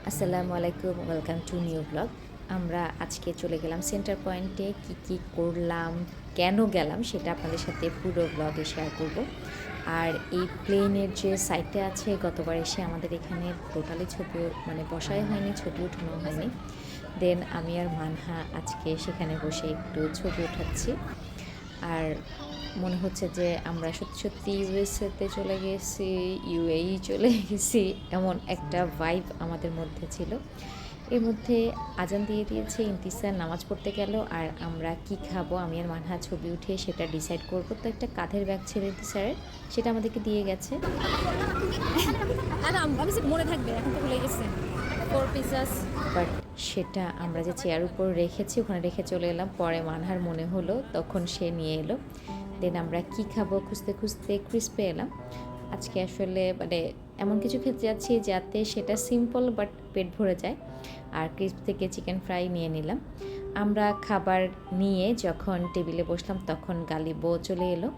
আসসালামু আলাইকুম, welcome to new blog. আমরা আজকে চলে গেলাম সেন্টার পয়েন্টে। কি করলাম, কেন গেলাম সেটা আপনাদের সাথে পুরো ব্লগে শেয়ার করব। আর এই প্লেনের যে সাইটটা আছে, গতবার এসে আমাদের এখানে টোটালি ছবি বসাই হয়নি, ছবি ওঠানো হয়নি। দেন আমি আর মানহা আজকে সেখানে বসে একটু ছবি ওঠাচ্ছি। আর মনে হচ্ছে যে আমরা সত্যি সত্যি ইউএসএতে চলে গেছি, ইউএই চলে গেছি, এমন একটা ভাইব আমাদের মধ্যে ছিল। এর মধ্যে আজান দিয়ে দিয়েছে, ইন্তিসার নামাজ পড়তে গেল। আর আমরা কি খাবো, আমি আর মানহা ছবি উঠে সেটা ডিসাইড করবো। তো একটা কাঁধের ব্যাগ ছিল ইন্তিসারের, সেটা আমাদেরকে দিয়ে গেছে। মনে থাকবে, এখন তো ভুলে গেছে। বাট সেটা আমরা যে চেয়ার উপর রেখেছি ওখানে রেখে চলে এলাম। পরে মানহার মনে হলো, তখন সে নিয়ে এলো। দেন আমরা কি খাবো খুঁজতে খুঁজতে ক্রিস্পে এলাম। আজকে আসলে এমন কিছু খেতে যাচ্ছি যাতে সেটা সিম্পল বাট পেট ভরে যায়। আর ক্রিস্প থেকে চিকেন ফ্রাই নিয়ে নিলাম। আমরা খাবার নিয়ে যখন টেবিলে বসলাম তখন গালিবও চলে এলো,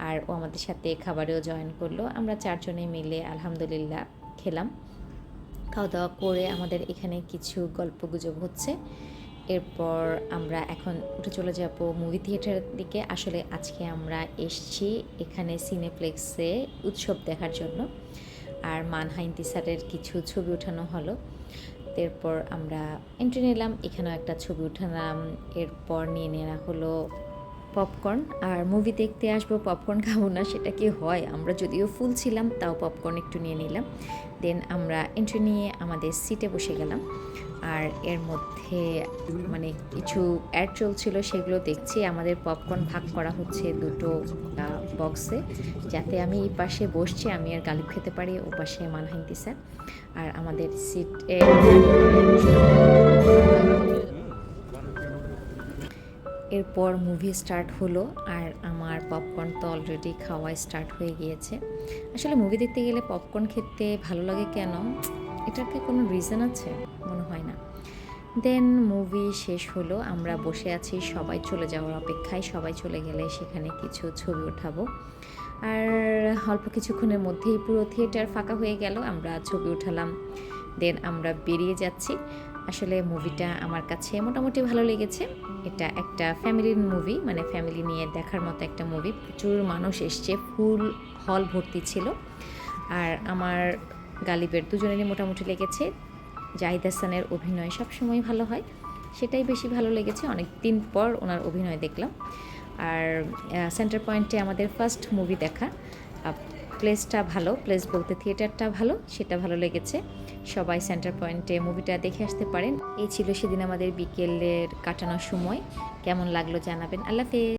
আর ও আমাদের সাথে খাবারেও জয়েন করলো। আমরা চারজনে মিলে আলহামদুলিল্লাহ খেলাম। খাওয়া দাওয়া করে আমাদের এখানে কিছু গল্পগুজব হচ্ছে। এরপর আমরা এখন উঠে চলে যাব মুভি থিয়েটারের দিকে। আসলে আজকে আমরা এসছি এখানে সিনেপ্লেক্সে উৎসব দেখার জন্য। আর মানহা ইন্তিসারের কিছু ছবি ওঠানো হলো। এরপর আমরা এন্ট্রি নিলাম, এখানেও একটা ছবি উঠালাম। এরপর নিয়ে নেওয়া হলো পপকর্ন। আর মুভি দেখতে আসবো, পপকর্ন খাবো না সেটা কি হয়? আমরা যদিও ফুল ছিলাম, তাও পপকর্ন একটু নিয়ে নিলাম। দেন আমরা এন্ট্রি নিয়ে আমাদের সিটে বসে গেলাম। আর এর মধ্যে কিছু অ্যাড চলছিল, সেগুলো দেখছি। আমাদের পপকর্ন ভাগ করা হচ্ছে দুটো বক্সে, যাতে আমি এই পাশে বসছি, আমি আর গালিব খেতে পারি, ও পাশে মানহা ইন্তিসার। আর আমাদের সিটে এরপর মুভি স্টার্ট হলো। আর আমার পপকর্ন তো অলরেডি খাওয়া স্টার্ট হয়ে গিয়েছে। আসলে মুভি দেখতে গেলে পপকর্ন খেতে ভালো লাগে কেন, এটার কি কোনো রিজন আছে? মনে হয় না। দেন মুভি শেষ হলো, আমরা বসে আছি সবাই চলে যাওয়ার অপেক্ষায়। সবাই চলে গেলে সেখানে কিছু ছবি ওঠাবো। আর অল্প কিছুক্ষণের মধ্যেই পুরো থিয়েটার ফাঁকা হয়ে গেল, আমরা ছবি উঠালাম। দেন আমরা বেরিয়ে যাচ্ছি। আসলে মুভিটা আমার কাছে মোটামুটি ভালো লেগেছে। এটা একটা ফ্যামিলির মুভি, ফ্যামিলি নিয়ে দেখার মতো একটা মুভি। প্রচুর মানুষ এসছে, ফুল হল ভর্তি ছিল। আর আমার গালিবের দুজনেরই মোটামুটি লেগেছে। জাহিদ হাসানের অভিনয় সবসময় ভালো হয়, সেটাই বেশি ভালো লেগেছে। অনেক দিন পর ওনার অভিনয় দেখলাম। আর সেন্টার পয়েন্টে আমাদের ফার্স্ট মুভি দেখা। প্লেসটা ভালো, প্লেস বলতে থিয়েটারটা ভালো, সেটা ভালো লেগেছে। সবাই সেন্টার পয়েন্টে মুভিটা দেখে আসতে পারেন। এই ছিল সেদিন আমাদের বিকেলের কাটানোর সময়। কেমন লাগলো জানাবেন। আল্লাহ হাফেজ।